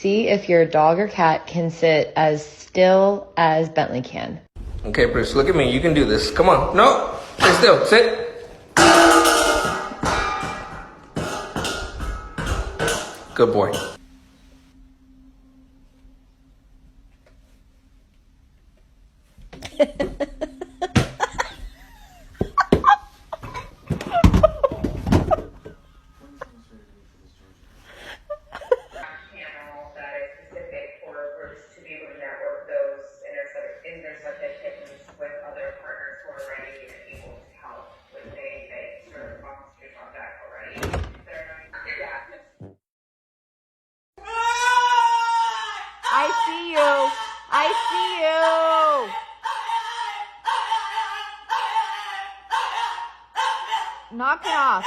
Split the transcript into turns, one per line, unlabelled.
See if your dog or cat can sit as still as Bentley can.
Okay, Bruce, look at me. You can do this. Come on. No, stay still. Sit. Good boy.
Intercepted kittens with other partners who are ready and able to help when they sort of monsters on deck already.
I see you. I see you. Knock it off.